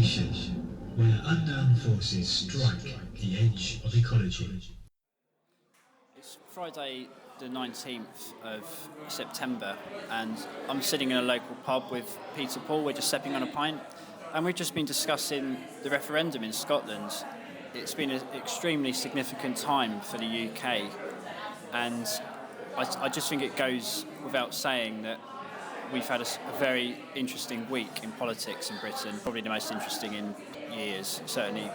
nation where unknown forces strike the edge of ecology. It's Friday the 19th of September and I'm sitting in a local pub with Peter Poole. We're just sipping on a pint and we've just been discussing the referendum in Scotland. It's been an extremely significant time for the UK and I just think it goes without saying that we've had a very interesting week in politics in Britain, probably the most interesting in years, certainly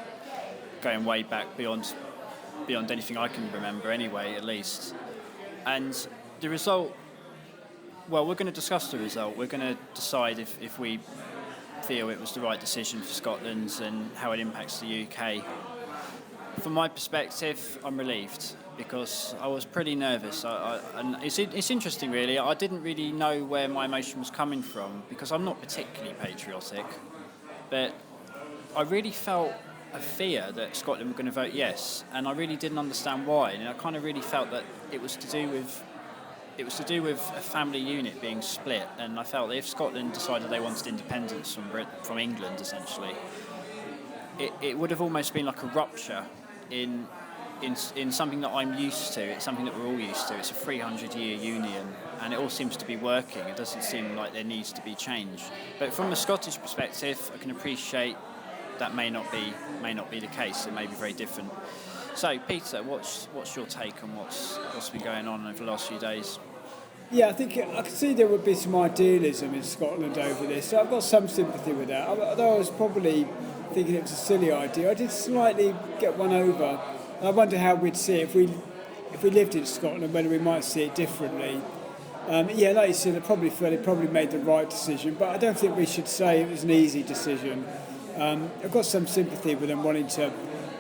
going way back beyond anything I can remember anyway, at least. And the result, well, we're going to discuss the result. We're going to decide if we feel it was the right decision for Scotland and how it impacts the UK. From my perspective, I'm relieved because I was pretty nervous. And it's interesting, really. I didn't really know where my emotion was coming from because I'm not particularly patriotic, but I really felt a fear that Scotland were going to vote yes, and I really didn't understand why. And I kind of really felt that it was to do with a family unit being split, and I felt that if Scotland decided they wanted independence from England, essentially, it would have almost been like a rupture in something that I'm used to. It's something that we're all used to. It's a 300-year union, and it all seems to be working. It doesn't seem like there needs to be change. But from a Scottish perspective, I can appreciate that may not be the case. It may be very different. So, Peter, what's your take on what's been going on over the last few days? Yeah, I think I could see there would be some idealism in Scotland over this. So I've got some sympathy with that. Although I was probably thinking it was a silly idea, I did slightly get one over. And I wonder how we'd see it if we lived in Scotland, whether we might see it differently. Yeah, like you said, I probably feel they probably made the right decision, but I don't think we should say it was an easy decision. I've got some sympathy with them wanting to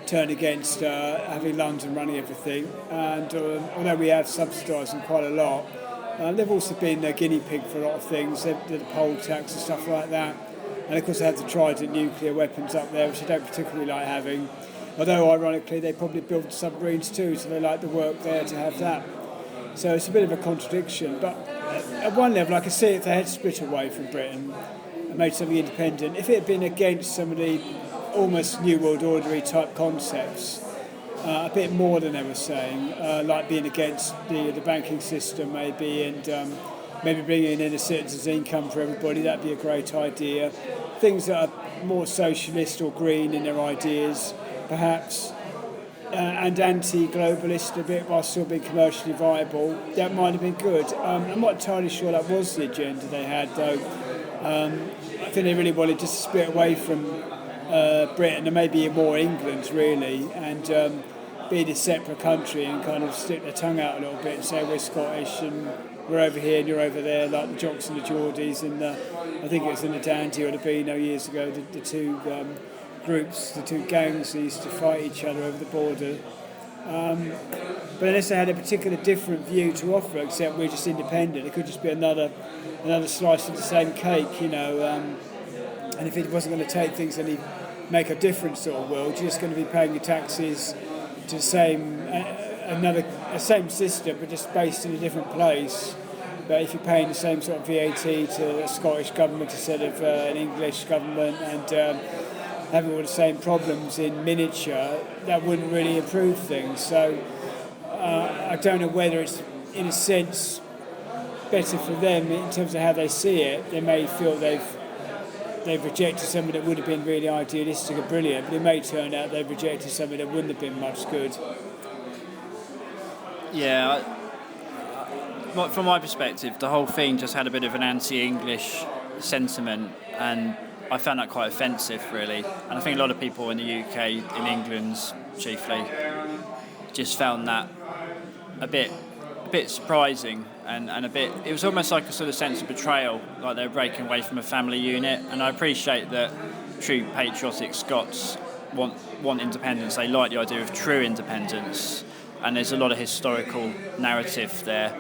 turn against having London running everything, and although we have subsidised them quite a lot, they've also been a guinea pig for a lot of things. They did the poll tax and stuff like that, and of course they have the Trident nuclear weapons up there, which I don't particularly like having, although ironically they probably built submarines too, so they like the work there to have that. So it's a bit of a contradiction, but at one level I could see if they had split away from Britain and made something independent, if it had been against some of the almost New World Order type concepts, a bit more than they were saying, like being against the banking system maybe, and maybe bringing in a citizen's income for everybody, that'd be a great idea. Things that are more socialist or green in their ideas, perhaps, and anti-globalist a bit while still being commercially viable, that might have been good. I'm not entirely sure that was the agenda they had, though. I think they really wanted just to split away from Britain and maybe more England, really, and be a separate country and kind of stick their tongue out a little bit and say we're Scottish and we're over here and you're over there, like the Jocks and the Geordies, and I think it was in the Dandy or the Beano years ago, the two groups, the two gangs that used to fight each other over the border. But unless they had a particular different view to offer, except we're just independent, it could just be another slice of the same cake, and if it wasn't going to take things any make a different sort of world, you're just going to be paying your taxes to the same system, but just based in a different place. But if you're paying the same sort of VAT to a Scottish government instead of an English government, and having all the same problems in miniature, that wouldn't really improve things. So I don't know whether it's, in a sense, better for them in terms of how they see it. They may feel they've rejected something that would have been really idealistic and brilliant, but it may turn out they've rejected something that wouldn't have been much good. Yeah, from my perspective, the whole thing just had a bit of an anti-English sentiment, and I found that quite offensive, really. And I think a lot of people in the UK, in England chiefly, just found that a bit surprising and a bit. It was almost like a sort of sense of betrayal, like they were breaking away from a family unit. And I appreciate that true patriotic Scots want independence. They like the idea of true independence, and there's a lot of historical narrative there.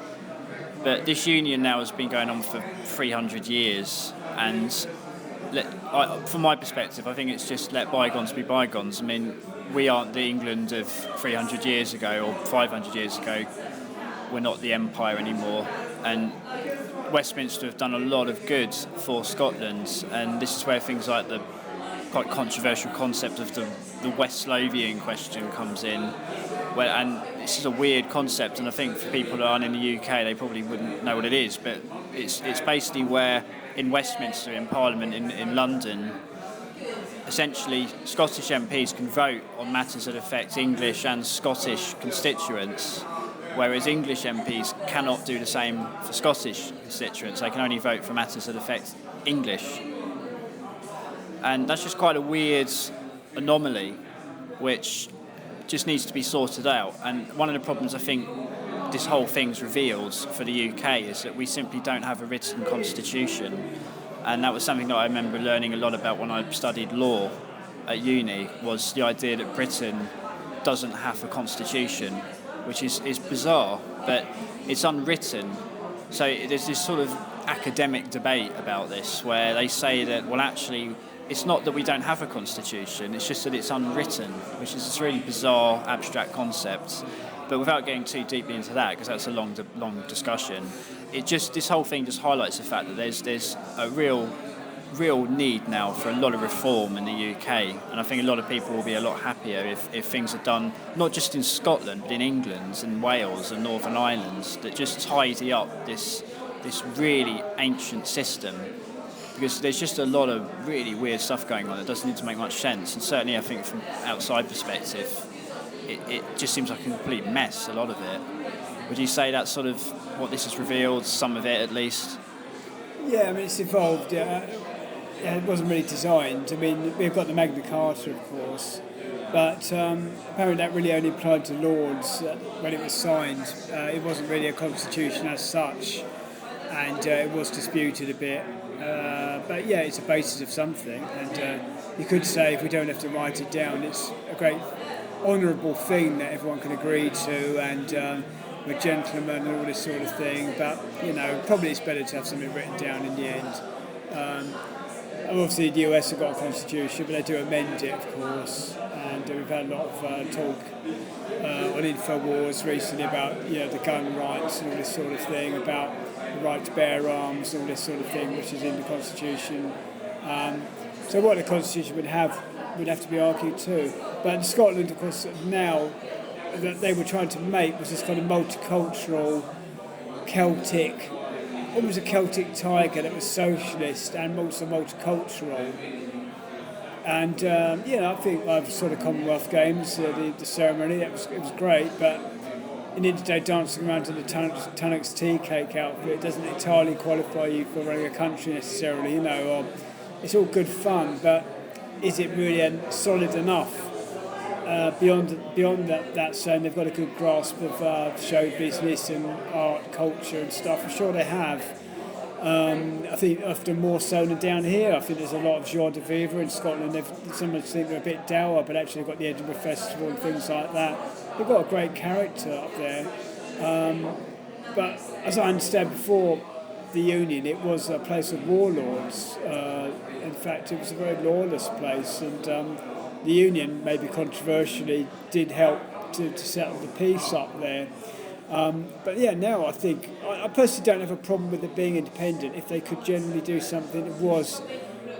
But this union now has been going on for 300 years, and from my perspective, I think it's just let bygones be bygones. I mean, we aren't the England of 300 years ago or 500 years ago. We're not the empire anymore, and Westminster have done a lot of good for Scotland, and this is where things like the quite controversial concept of the West Slovian question comes in, and this is a weird concept, and I think for people that aren't in the UK, they probably wouldn't know what it is, but it's basically where in Westminster, in Parliament in London, essentially Scottish MPs can vote on matters that affect English and Scottish constituents, whereas English MPs cannot do the same for Scottish constituents. They can only vote for matters that affect English. And that's just quite a weird anomaly, which just needs to be sorted out. And one of the problems I think this whole thing's revealed for the UK is that we simply don't have a written constitution. And that was something that I remember learning a lot about when I studied law at uni, was the idea that Britain doesn't have a constitution, which is bizarre, but it's unwritten. So there's this sort of academic debate about this where they say that, well, actually, it's not that we don't have a constitution, it's just that it's unwritten, which is this really bizarre, abstract concept. But without getting too deeply into that, because that's a long discussion, this whole thing just highlights the fact that there's a real need now for a lot of reform in the UK, and I think a lot of people will be a lot happier if things are done not just in Scotland but in England and Wales and Northern Ireland, that just tidy up this really ancient system, because there's just a lot of really weird stuff going on that doesn't need to make much sense, and certainly I think from outside perspective it just seems like a complete mess, a lot of it. Would you say that's sort of what this has revealed, some of it at least? Yeah, I mean, it's evolved. It wasn't really designed. I mean, we've got the Magna Carta, of course, but apparently that really only applied to Lords when it was signed. It wasn't really a constitution as such, and it was disputed a bit. But yeah, it's a basis of something, and you could say if we don't have to write it down, it's a great honourable thing that everyone can agree to, and we're gentlemen and all this sort of thing. But probably it's better to have something written down in the end. Obviously the US have got a constitution, but they do amend it, of course, and we've had a lot of talk on InfoWars recently about the gun rights and all this sort of thing, about the right to bear arms and all this sort of thing, which is in the constitution. So what the constitution would have to be argued too. But in Scotland, of course, now that they were trying to make was this kind of multicultural Celtic, almost a Celtic tiger that was socialist and also multicultural. And I think I've sort of Commonwealth Games, the ceremony, it was great, but in the day dancing around to the Tunnock's tea cake outfit doesn't entirely qualify you for running a country necessarily, or it's all good fun, but is it really solid enough? Beyond that, saying they've got a good grasp of show business and art, culture and stuff. I'm sure they have. I think often more so than down here. I think there's a lot of joie de vivre in Scotland. Some think they're a bit dour, but actually they've got the Edinburgh Festival and things like that. They've got a great character up there. But as I understand before the Union, it was a place of warlords. In fact, it was a very lawless place, and the Union, maybe controversially, did help to settle the peace up there. But yeah, now I think, I personally don't have a problem with it being independent if they could generally do something that was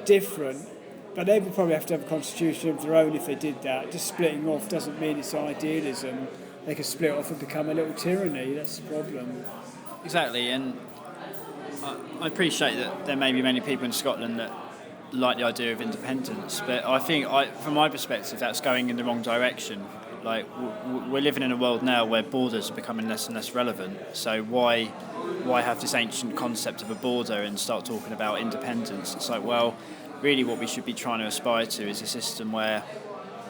different. But they would probably have to have a constitution of their own if they did that. Just splitting off doesn't mean it's idealism. They could split off and become a little tyranny. That's the problem. Exactly, and I appreciate that there may be many people in Scotland that like the idea of independence, but I think, from my perspective, that's going in the wrong direction. Like, we're living in a world now where borders are becoming less and less relevant. So why have this ancient concept of a border and start talking about independence? It's like, well, really what we should be trying to aspire to is a system where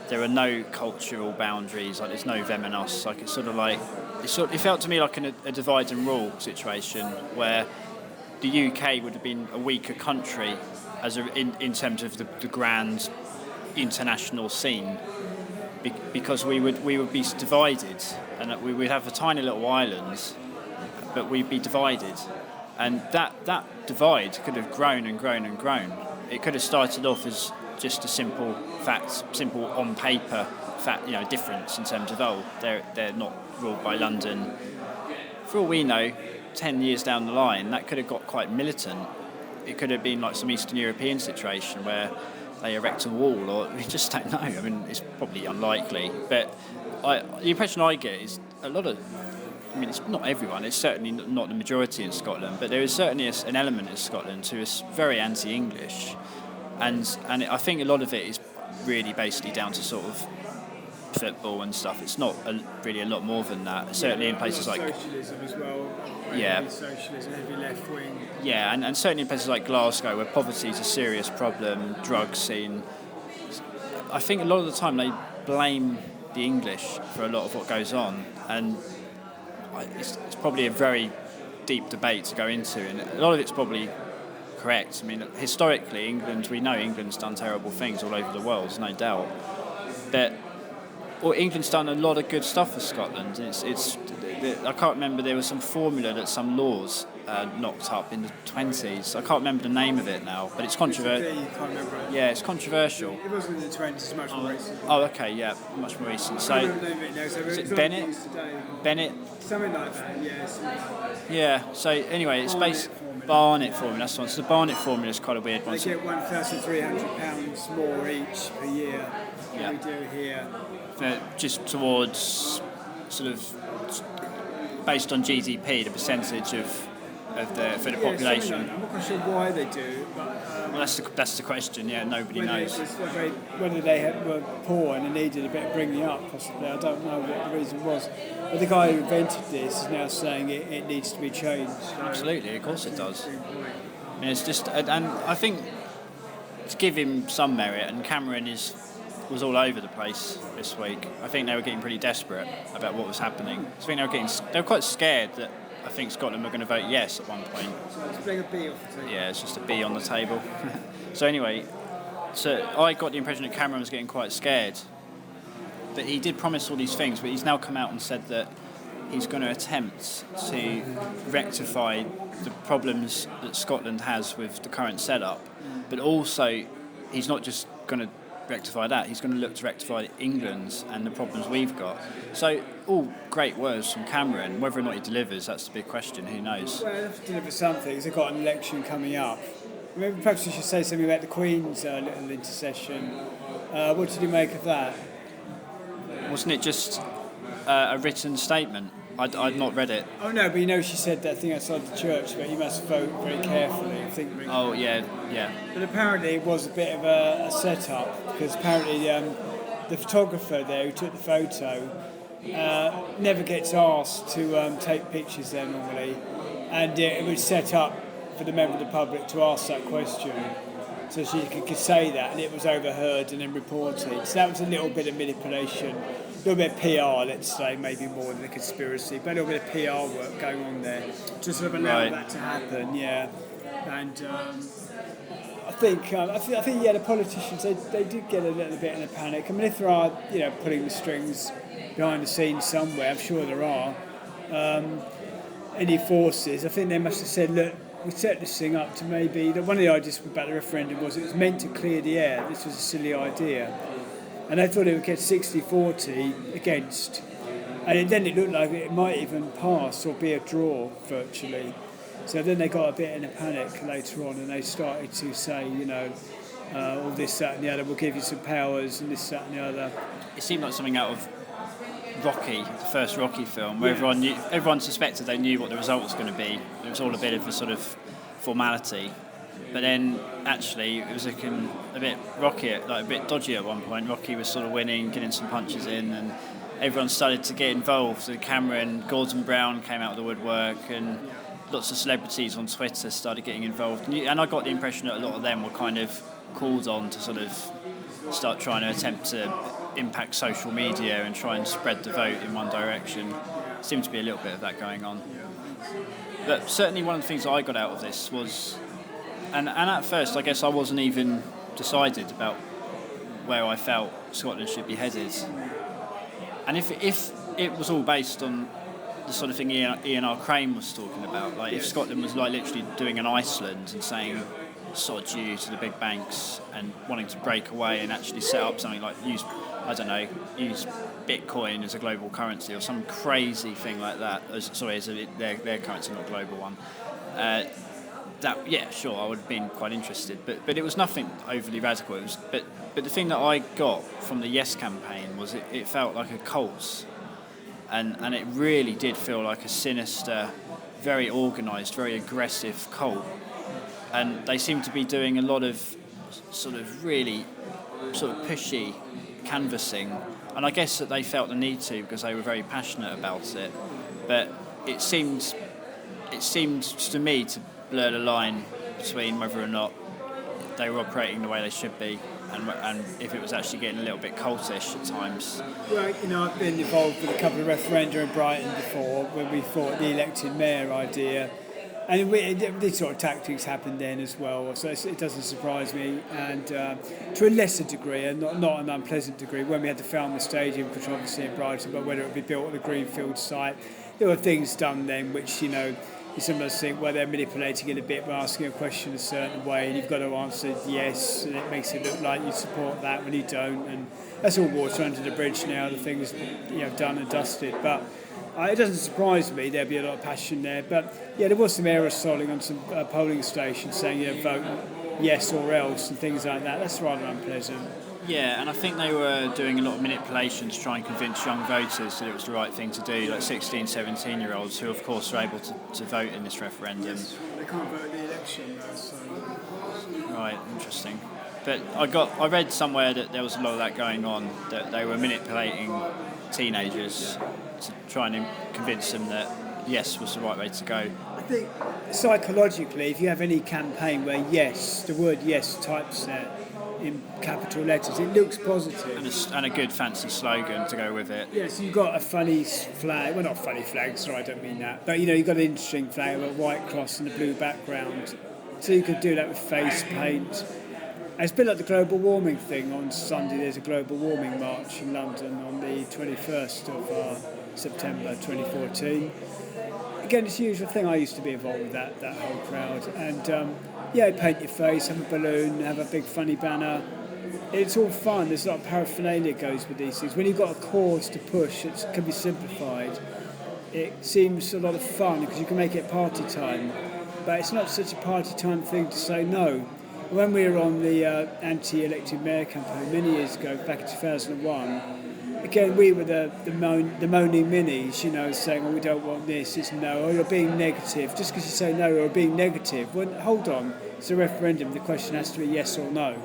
there are no cultural boundaries, like there's no them and us. Like, it's sort of like, it felt to me like a divide and rule situation where the UK would have been a weaker country in terms of the grand international scene, because we would be divided, and we would have a tiny little island, but we'd be divided, and that divide could have grown and grown and grown. It could have started off as just a simple on paper difference in terms of they're not ruled by London. For all we know, 10 years down the line, that could have got quite militant. It could have been like some Eastern European situation where they erect a wall, or we just don't know. I mean, it's probably unlikely, but the impression I get is a lot of. I mean, it's not everyone. It's certainly not the majority in Scotland, but there is certainly an element in Scotland who is very anti-English, and I think a lot of it is really basically down to sort of football and stuff. It's not really a lot more than that. Certainly in places like socialism as well. Yeah. Heavy socialism, heavy left wing. Yeah, and certainly in places like Glasgow, where poverty is a serious problem, drug scene. I think a lot of the time they blame the English for a lot of what goes on, and it's probably a very deep debate to go into, and a lot of it's probably correct. I mean, historically, we know England's done terrible things all over the world, there's no doubt. But England's done a lot of good stuff for Scotland. I can't remember, there was some formula that some laws knocked up in the 20s. I can't remember the name of it now, but it's controversial. You can't remember it. Yeah, it's controversial. It wasn't in the 20s, it's much more recent. Oh, okay, yeah, much more recent. So, is it Bennett? Bennett? Something like that, yes. Yeah, so anyway, it's based... Barnet formula, that's one. So the Barnet formula is quite a weird one. They get £1,300 more each per year than we do here. Just towards sort of based on GDP, the percentage for the population. Like I'm not quite sure why they do, but well, that's the question. Yeah, nobody knows. Whether they were poor and they needed a bit of bringing up, possibly. I don't know what the reason was. But the guy who invented this is now saying it needs to be changed. Absolutely, of course it does. I mean, it's just, and I think to give him some merit, and Cameron was all over the place this week. I think they were getting pretty desperate about what was happening. I think they were quite scared that I think Scotland were going to vote yes at one point. So let's bring a B off the table. Yeah, it's just a B on the table. So anyway, I got the impression that Cameron was getting quite scared. That he did promise all these things, but he's now come out and said that he's going to attempt to rectify the problems that Scotland has with the current setup, but also he's not just going to rectify that, he's going to look to rectify England's and the problems we've got. So all great words from Cameron. Whether or not he delivers, that's the big question. Who knows? Well, they have to deliver something because they've got an election coming up. Maybe perhaps you should say something about the Queen's little intercession. What did you make of that? Wasn't it just a written statement? I'd not read it. Oh no, but she said that thing outside the church where you must vote very carefully and think. Oh yeah. But apparently it was a bit of a setup because apparently the photographer there who took the photo never gets asked to take pictures there normally, and it was set up for the member of the public to ask that question. So she could say that, and it was overheard and then reported. So that was a little bit of manipulation, a little bit of PR, let's say, maybe more than a conspiracy, but a little bit of PR work going on there to sort of allow that to happen, yeah. And I think the politicians they did get a little bit in a panic. I mean, if there are pulling the strings behind the scenes somewhere, I'm sure there are any forces. I think they must have said, look, we set this thing up to maybe... One of the ideas about the referendum was it was meant to clear the air. This was a silly idea. And they thought it would get 60-40 against. And then it looked like it might even pass or be a draw, virtually. So then they got a bit in a panic later on and they started to say, all this, that and the other, we'll give you some powers and this, that and the other. It seemed like something out of Rocky, the first Rocky film, where everyone suspected they knew what the result was going to be. It was all a bit of a sort of formality, but then actually it was looking a bit rocky, like a bit dodgy at one point. Rocky was sort of winning, getting some punches in, and everyone started to get involved. So Cameron, Gordon Brown came out of the woodwork, and lots of celebrities on Twitter started getting involved. And I got the impression that a lot of them were kind of called on to sort of start trying to attempt to impact social media and try and spread the vote in one direction. Seemed to be a little bit of that going on. But certainly one of the things I got out of this was, and at first I guess I wasn't even decided about where I felt Scotland should be headed. And if it was all based on the sort of thing Ian R. Crane was talking about, like if Scotland was like literally doing an Iceland and saying sod you to the big banks and wanting to break away and actually set up something like use Bitcoin as a global currency or some crazy thing like that. As their currency, not a global one. Yeah, sure, I would have been quite interested, but it was nothing overly radical. It was, but the thing that I got from the Yes campaign was it felt like a cult, and it really did feel like a sinister, very organised, very aggressive cult, and they seemed to be doing a lot of sort of really sort of pushy canvassing, and I guess that they felt the need to because they were very passionate about it, but it seemed to me to blur the line between whether or not they were operating the way they should be and if it was actually getting a little bit cultish at times. Well, I've been involved with a couple of referenda in Brighton before when we fought the elected mayor idea, and these sort of tactics happened then as well, so it doesn't surprise me, and to a lesser degree, and not an unpleasant degree, when we had the Falmouth Stadium controversy in Brighton about whether it would be built on the Greenfield site, there were things done then which, you sometimes think, well, they're manipulating it a bit by asking a question a certain way, and you've got to answer yes, and it makes it look like you support that when you don't, and that's all water under the bridge now, the things done and dusted. But it doesn't surprise me there'd be a lot of passion there. But there was some aerosoling on some polling stations saying vote yes or else and things like that. That's rather unpleasant. Yeah, and I think they were doing a lot of manipulation to try and convince young voters that it was the right thing to do, like 16, 17-year-olds who, of course, are able to vote in this referendum. Yes, they can't vote in the election, though, so... Right, interesting. But I read somewhere that there was a lot of that going on, that they were manipulating teenagers to try and convince them that yes was the right way to go. I think psychologically, if you have any campaign where yes, the word yes typeset in capital letters, it looks positive. And a good fancy slogan to go with it. Yes, you've got a funny flag, well, not funny flag, sorry, I don't mean that, but you've got an interesting flag with a white cross and a blue background, so you could do that with face paint. And it's a bit like the global warming thing. On Sunday there's a global warming march in London on the 21st of September 2014. Again, it's the usual thing. I used to be involved with that whole crowd, and paint your face, have a balloon, have a big funny banner. It's all fun. There's a lot of paraphernalia that goes with these things. When you've got a cause to push, it can be simplified. It seems a lot of fun because you can make it party time, but it's not such a party time thing to say no. When we were on the anti-elected mayor campaign many years ago, back in 2001, again, we were the moaning minis, saying, oh, we don't want this, it's no, or you're being negative. Just because you say no, you're being negative. Well, hold on, it's a referendum, the question has to be yes or no.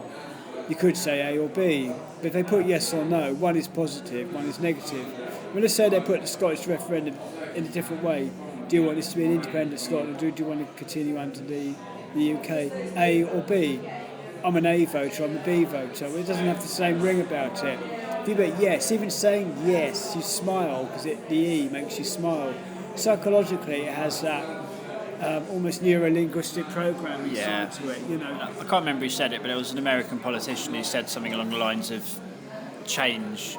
You could say A or B, but if they put yes or no, one is positive, one is negative. Well, let's say they put the Scottish referendum in a different way. Do you want this to be an independent Scotland, or do you want to continue under the UK? A or B? I'm an A voter, I'm a B voter. Well, it doesn't have the same ring about it. If you bet yes, even saying yes, you smile because the E makes you smile. Psychologically, it has that almost neuro-linguistic programming side to it. I can't remember who said it, but it was an American politician who said something along the lines of change.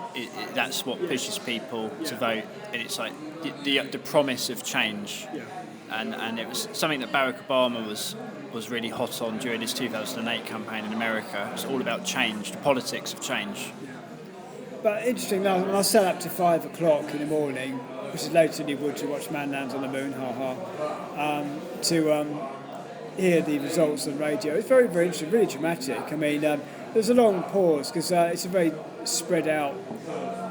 That's what pushes people to vote, and it's like the promise of change. Yeah. And it was something that Barack Obama was really hot on during his 2008 campaign in America. It's all about change, the politics of change. Yeah. But interesting, when I sat up to 5 o'clock in the morning, which is later than you would to watch Man Lands on the Moon, to hear the results on radio. It's very, very interesting, really dramatic. I mean, there's a long pause because it's a very spread out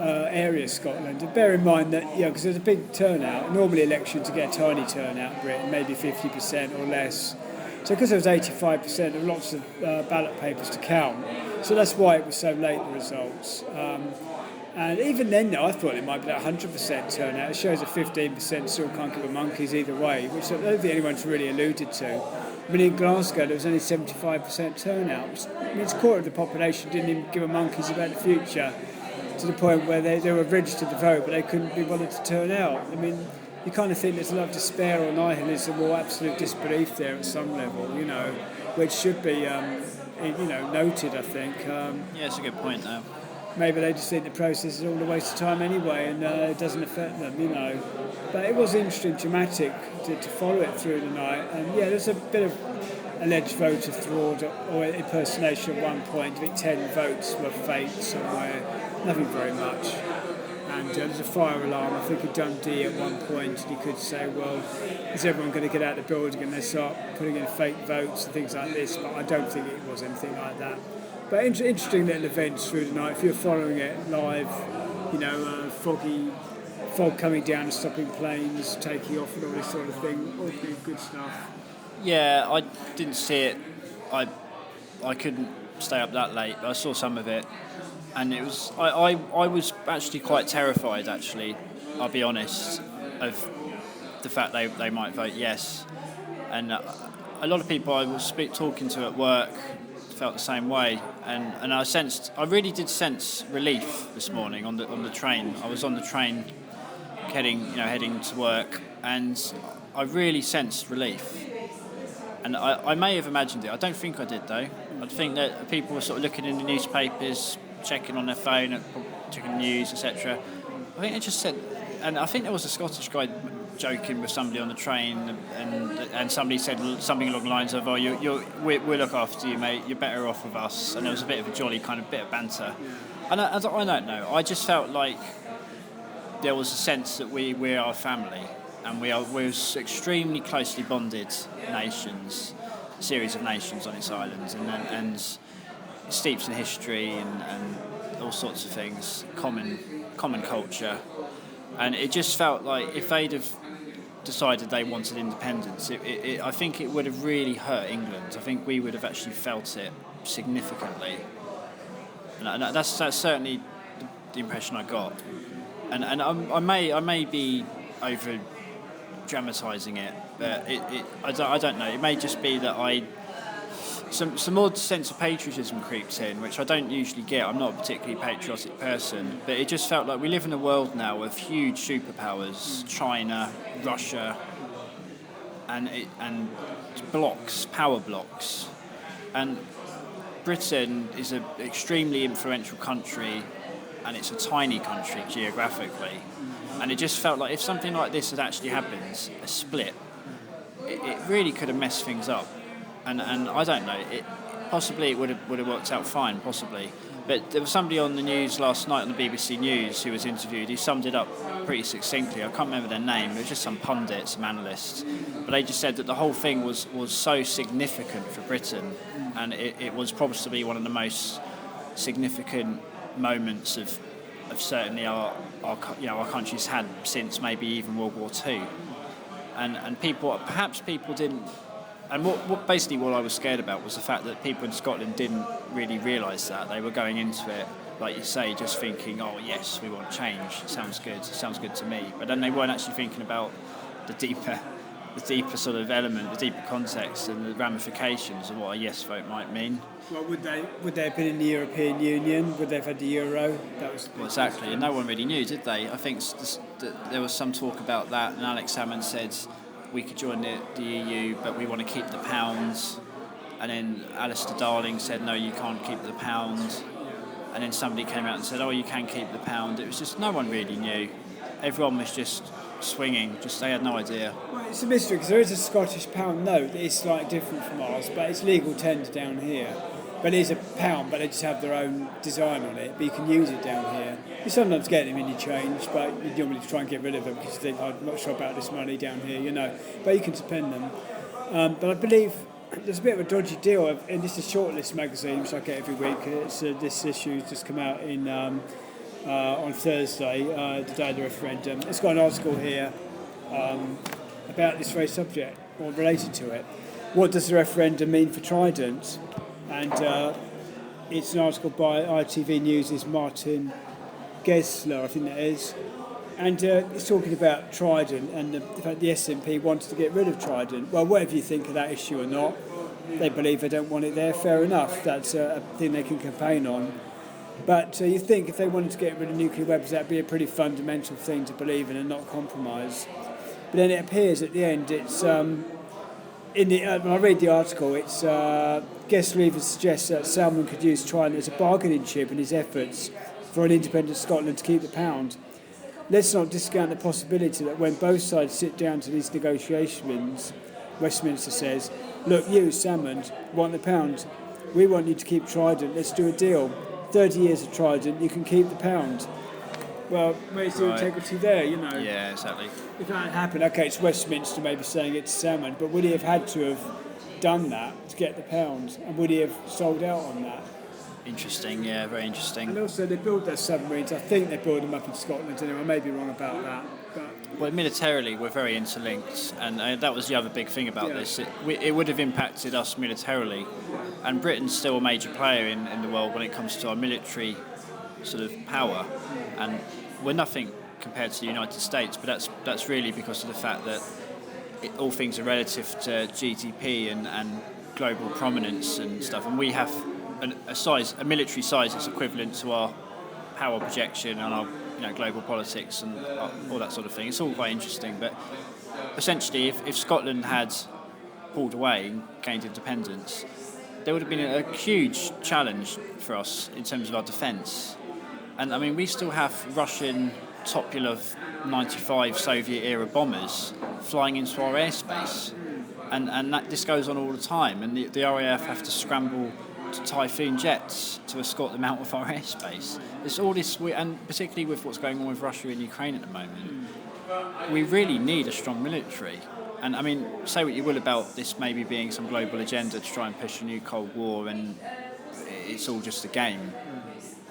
area, Scotland. And bear in mind that, because there's a big turnout. Normally elections you get a tiny turnout in Britain, maybe 50% or less. So because there was 85%, there were lots of ballot papers to count. So that's why it was so late, the results. And even then, though, I thought it might be like 100% turnout. It shows that 15% still can't give a monkeys either way, which I don't think anyone's really alluded to. I mean, in Glasgow, there was only 75% turnout. Which, it's a quarter of the population didn't even give a monkeys about the future, to the point where they were registered to vote, but they couldn't be bothered to turn out. I mean, you kind of think there's a lot of despair or nihilism or absolute disbelief there at some level, which should be, noted, I think. It's a good point, though. Maybe they just think the process is all a waste of time anyway, and it doesn't affect them, But it was interesting, dramatic to follow it through the night. And there's a bit of alleged voter fraud or impersonation at one point. I think 10 votes were faked somewhere. Nothing very much. And there's a fire alarm. I think at Dundee at one point, and you could say, well, is everyone going to get out of the building and they start putting in fake votes and things like this? But I don't think it was anything like that. But interesting little events through the night. If you're following it live, fog coming down and stopping planes, taking off and all this sort of thing, all good stuff. Yeah, I didn't see it. I couldn't stay up that late, but I saw some of it, and it was I was actually quite terrified. Actually, I'll be honest, of the fact they might vote yes, and a lot of people I was talking to at work felt the same way, and I really did sense relief this morning on the train. I was on the train heading to work, and I really sensed relief. And I may have imagined it. I don't think I did, though. I think that people were sort of looking in the newspapers, checking on their phone, checking the news, etc. I think it just said, and I think there was a Scottish guy joking with somebody on the train, and somebody said something along the lines of, "Oh, we'll look after you, mate. You're better off with us." And there was a bit of a jolly kind of bit of banter. And I don't know. I just felt like there was a sense that we're our family. And we're extremely closely bonded nations, a series of nations on its islands, and steeped in history and all sorts of things, common culture. And it just felt like if they'd have decided they wanted independence, I think it would have really hurt England. I think we would have actually felt it significantly. And that's certainly the impression I got. And I may be over dramatising it, but I don't know. It may just be that some odd sense of patriotism creeps in, which I don't usually get. I'm not a particularly patriotic person, but it just felt like we live in a world now with huge superpowers, China, Russia, and power blocks, and Britain is an extremely influential country, and it's a tiny country geographically. And it just felt like if something like this had actually happened, a split, it really could have messed things up. And I don't know, possibly it would have worked out fine, possibly. But there was somebody on the news last night on the BBC News who was interviewed. He summed it up pretty succinctly. I can't remember their name. It was just some pundit, some analyst. But they just said that the whole thing was so significant for Britain, and it was probably one of the most significant moments of certainly our country's had since maybe even World War II, and people didn't, and what I was scared about was the fact that people in Scotland didn't really realise that. They were going into it, like you say, just thinking, oh yes, we want change, it sounds good to me, but then they weren't actually thinking about the deeper sort of element, the deeper context and the ramifications of what a yes vote might mean. Well, would they have been in the European Union? Would they have had the euro? Well, exactly, and no one really knew, did they? I think there was some talk about that, and Alex Salmond said we could join the EU, but we want to keep the pounds. And then Alistair Darling said, no, you can't keep the pound. And then somebody came out and said, oh, you can keep the pound. It was just, no one really knew. Everyone was just swinging, they had no idea. Well, it's a mystery because there is a Scottish pound note that is slightly different from ours, but it's legal tender down here. But it is a pound, but they just have their own design on it, but you can use it down here. You sometimes get them in your change, but you normally try and get rid of them because you think, I'm not sure about this money down here, but you can spend them. But I believe there's a bit of a dodgy deal, and this is Shortlist magazine, which I get every week. This issue has just come out on Thursday, the day of the referendum. It's got an article here about this very subject, or related to it. What does the referendum mean for Trident? And it's an article by ITV News' Martin Gesler, I think that is. And it's talking about Trident and the fact the SNP wanted to get rid of Trident. Well, whatever you think of that issue or not, they believe they don't want it there, fair enough. That's a thing they can campaign on. But you think if they wanted to get rid of nuclear weapons, that'd be a pretty fundamental thing to believe in and not compromise. But then it appears at the end, it's when I read the article, it's Gessler even suggests that Salmond could use Trident as a bargaining chip in his efforts for an independent Scotland to keep the pound. Let's not discount the possibility that when both sides sit down to these negotiations, Westminster says, look, you, Salmond, want the pound. We want you to keep Trident. Let's do a deal. 30 years of Trident, you can keep the pound. Well, where's the integrity there, you know? Yeah, exactly. If that had happened, okay, it's Westminster maybe saying it's salmon, but would he have had to have done that to get the pounds? And would he have sold out on that? Interesting, yeah, very interesting. And also, they build their submarines. I think they build them up in Scotland anyway. I may be wrong about that. But Well, militarily, we're very interlinked, and that was the other big thing about this. It would have impacted us militarily, and Britain's still a major player in the world when it comes to our military sort of power, and we're nothing compared to the United States, but that's really because of the fact that all things are relative to GDP and global prominence and stuff, and we have a military size that's equivalent to our power projection and our global politics and all that sort of thing. It's all quite interesting, but essentially if Scotland had pulled away and gained independence, there would have been a huge challenge for us in terms of our defence. And I mean, we still have Russian Topilov 95 Soviet-era bombers flying into our airspace, and this goes on all the time, and the RAF have to scramble to Typhoon jets to escort them out of our airspace. There's all this, and particularly with what's going on with Russia and Ukraine at the moment, we really need a strong military. And I mean, say what you will about this maybe being some global agenda to try and push a new Cold War, and it's all just a game.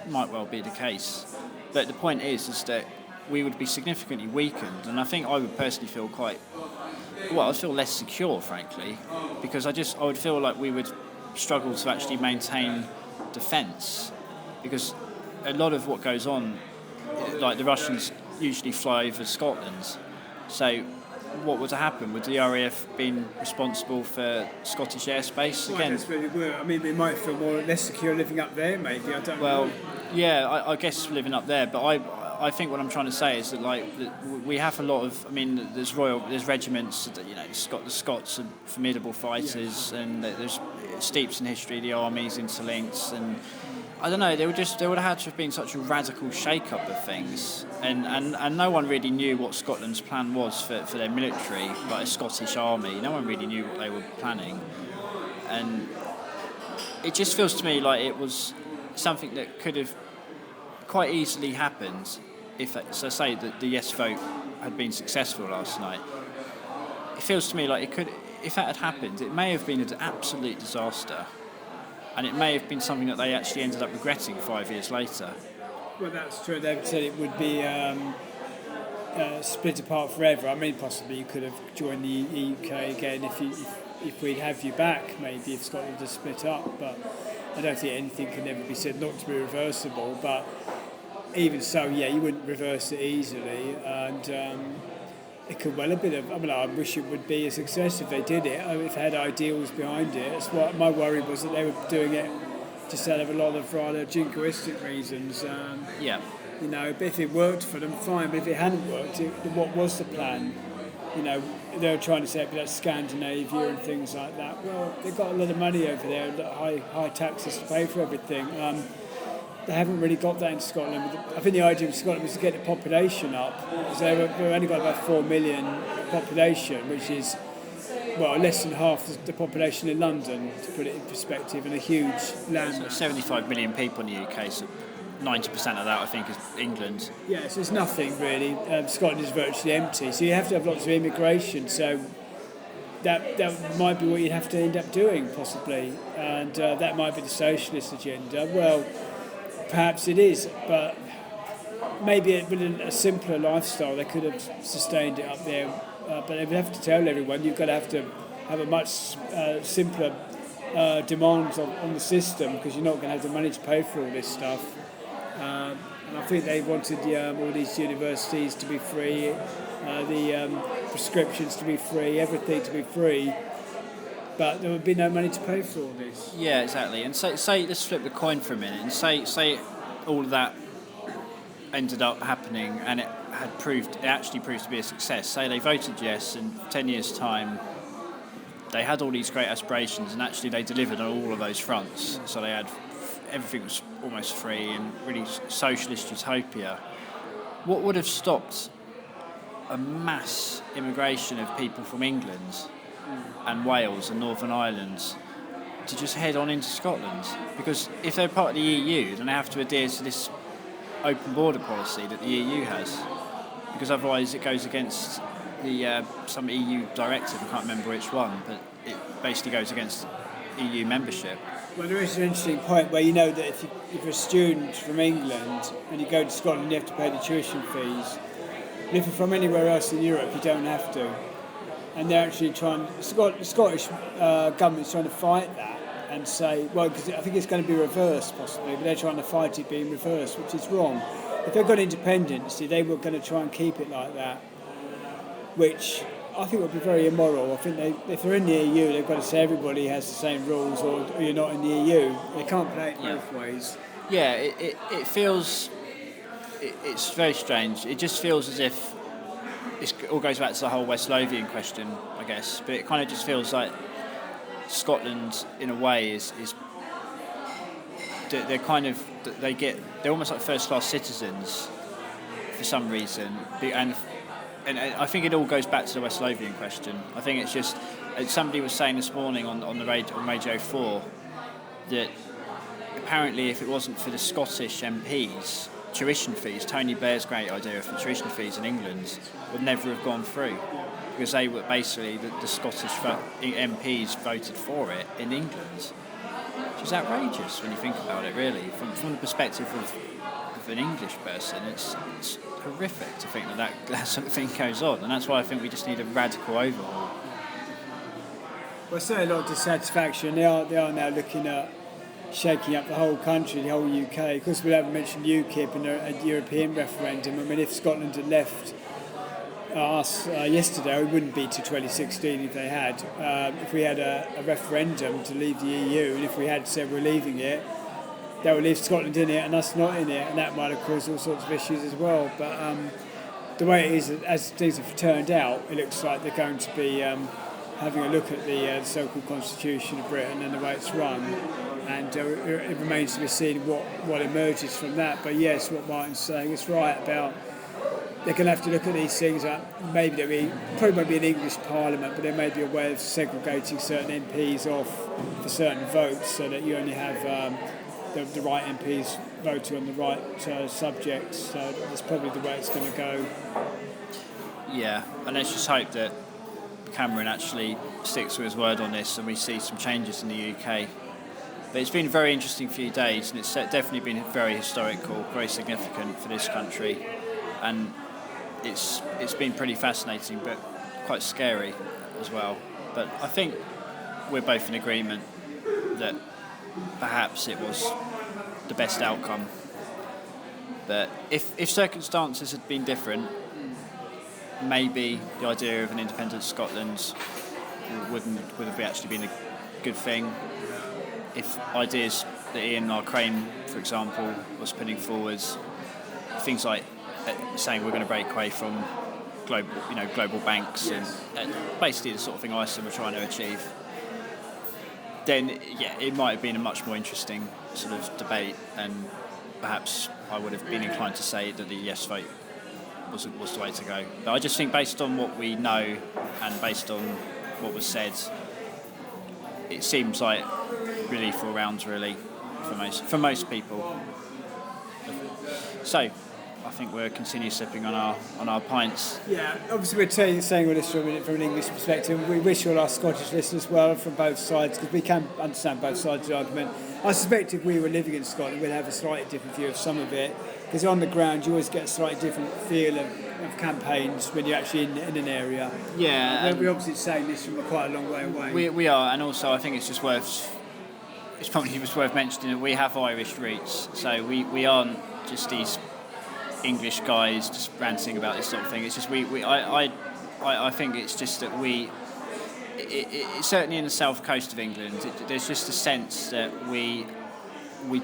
Might well be the case. But the point is that we would be significantly weakened, and I think I would personally feel I'd feel less secure, frankly, because I would feel like we would struggle to actually maintain defence, because a lot of what goes on, like the Russians usually fly over Scotland, so what would happen? Would the RAF been responsible for Scottish airspace again? I guess really were. I mean, they might feel less secure living up there, maybe. I don't know. Well, yeah, I guess living up there, but I think what I'm trying to say is that we have a lot of. I mean, there's regiments. That, the Scots are formidable fighters, and there's steeps in history. The army's interlinked, and I don't know. There would have had to have been such a radical shake-up of things, and no one really knew what Scotland's plan was for their military, like a Scottish army. No one really knew what they were planning, and it just feels to me like it was something that could have quite easily happened say that the yes vote had been successful last night. It feels to me like if that had happened, it may have been an absolute disaster, and it may have been something that they actually ended up regretting 5 years later. Well, that's true. They said it would be split apart forever. I mean, possibly you could have joined the UK again if we'd have you back, maybe if Scotland had split up, but I don't think anything can ever be said not to be reversible, but even so, yeah, you wouldn't reverse it easily, and it could well have been I wish it would be a success if they did it, if they had ideals behind it. That's what my worry was, that they were doing it just out of a lot of rather jingoistic reasons. But if it worked for them, fine, but if it hadn't worked, what was the plan? They were trying to set up Scandinavia and things like that. Well, they've got a lot of money over there, high taxes to pay for everything. They haven't really got that in Scotland. I think the idea of Scotland was to get the population up, because they've only got about 4 million population, which is, less than half the population in London, to put it in perspective, and a huge land. So 75 million people in the UK, so 90% of that, I think, is England. Yeah, so it's nothing really. Scotland is virtually empty, so you have to have lots of immigration. So that might be what you'd have to end up doing, possibly, and that might be the socialist agenda. Well, perhaps it is, but maybe with a simpler lifestyle, they could have sustained it up there. But they would have to tell everyone you've got to have a much simpler demands on the system, because you're not going to have the money to pay for all this stuff. And I think they wanted all these universities to be free, the prescriptions to be free, everything to be free, but there would be no money to pay for all this. Yeah, exactly. And say let's flip the coin for a minute, and say all of that ended up happening, and it actually proved to be a success. Say they voted yes, and 10 years' time they had all these great aspirations, and actually they delivered on all of those fronts. So they had everything was almost free and really socialist utopia. What would have stopped a mass immigration of people from England and Wales and Northern Ireland to just head on into Scotland? Because if they're part of the EU, then they have to adhere to this open border policy that the EU has, because otherwise it goes against the some EU directive. I can't remember which one, but it basically goes against EU membership. Well, there is an interesting point where you know that if you're a student from England and you go to Scotland, you have to pay the tuition fees. And if you're from anywhere else in Europe, you don't have to. And they're actually the Scottish government's trying to fight that and say, well, because I think it's going to be reversed possibly, but they're trying to fight it being reversed, which is wrong. If they've got independence, they were going to try and keep it like that, which I think would be very immoral. I think if they're in the EU, they've got to say everybody has the same rules, or you're not in the EU. They can't play it both ways. Yeah, it feels... It's very strange. It just feels as if it all goes back to the whole West Lothian question, I guess. But it kind of just feels like Scotland, in a way, is they're almost like first-class citizens for some reason, and I think it all goes back to the West Lothian question. I think it's just somebody was saying this morning on Radio 4 that apparently if it wasn't for the Scottish MPs, tuition fees, Tony Blair's great idea for tuition fees in England would never have gone through, because they were basically the Scottish MPs voted for it in England. Which is outrageous when you think about it, really. From the perspective of an English person, it's horrific to think that sort of thing goes on, and that's why I think we just need a radical overhaul. Well, certainly a lot of dissatisfaction. They are now looking at shaking up the whole country, the whole UK. Of course, we haven't mentioned UKIP and a European referendum. I mean, if Scotland had left us yesterday, we wouldn't be to 2016 if they had. If we had a referendum to leave the EU, and if we had said we're leaving it, that would leave Scotland in it and us not in it, and that might have caused all sorts of issues as well. But the way it is, as things have turned out, it looks like they're going to be having a look at the so-called Constitution of Britain and the way it's run. And it remains to be seen what emerges from that. But yes, what Martin's saying is right about they're going to have to look at these things. Maybe probably won't be an English Parliament, but there may be a way of segregating certain MPs off for certain votes, so that you only have the right MPs voting on the right subjects. So that's probably the way it's going to go. Yeah, and let's just hope that Cameron actually sticks to his word on this, and we see some changes in the UK. But it's been a very interesting few days, and it's definitely been very historical, very significant for this country, and it's been pretty fascinating, but quite scary as well. But I think we're both in agreement that perhaps it was the best outcome. But if circumstances had been different, maybe the idea of an independent Scotland would have actually been a good thing. If ideas that Ian Crane, for example, was putting forward, things like saying we're going to break away from global banks and basically the sort of thing Iceland were trying to achieve, then yeah, it might have been a much more interesting sort of debate, and perhaps I would have been inclined to say that the yes vote was the way to go. But I just think, based on what we know and based on what was said, it seems like relief all round, really, for most people. So I think we'll continue sipping on our pints. Yeah, obviously we're saying all this from an English perspective. We wish all our Scottish listeners well from both sides, because we can understand both sides of the argument. I suspect if we were living in Scotland, we'd have a slightly different view of some of it, because on the ground you always get a slightly different feel of campaigns when you're actually in an area. Yeah, we're obviously saying this from quite a long way away. We are, and also I think it's probably just worth mentioning that we have Irish roots, so we aren't just these English guys just ranting about this sort of thing. It's just I think it's just that certainly in the south coast of England, there's just a sense that we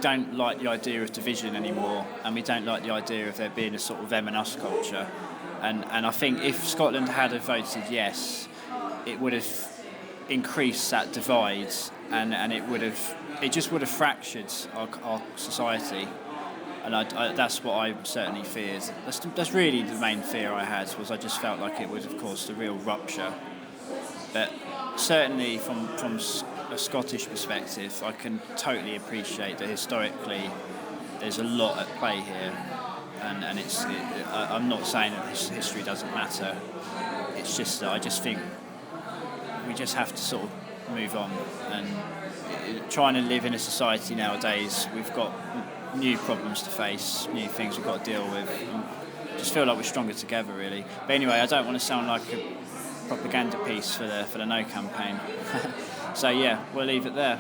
don't like the idea of division anymore, and we don't like the idea of there being a sort of them and us culture. And I think if Scotland had voted yes, it would have increased that divide, and it just would have fractured our society. And that's what I certainly feared. That's really the main fear I had, was I just felt like it would have caused a real rupture. But certainly from a Scottish perspective, I can totally appreciate that historically there's a lot at play here. and I'm not saying that history doesn't matter. It's just that I just think we just have to sort of move on, and trying to live in a society nowadays, we've got new problems to face, new things we've got to deal with. And just feel like we're stronger together, really. But anyway, I don't want to sound like a propaganda piece for the No campaign. So yeah, we'll leave it there.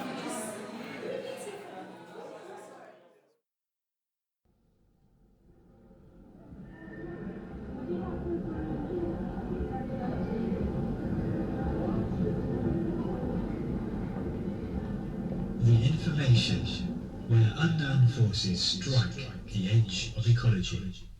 The information where unknown forces strike the edge of ecology.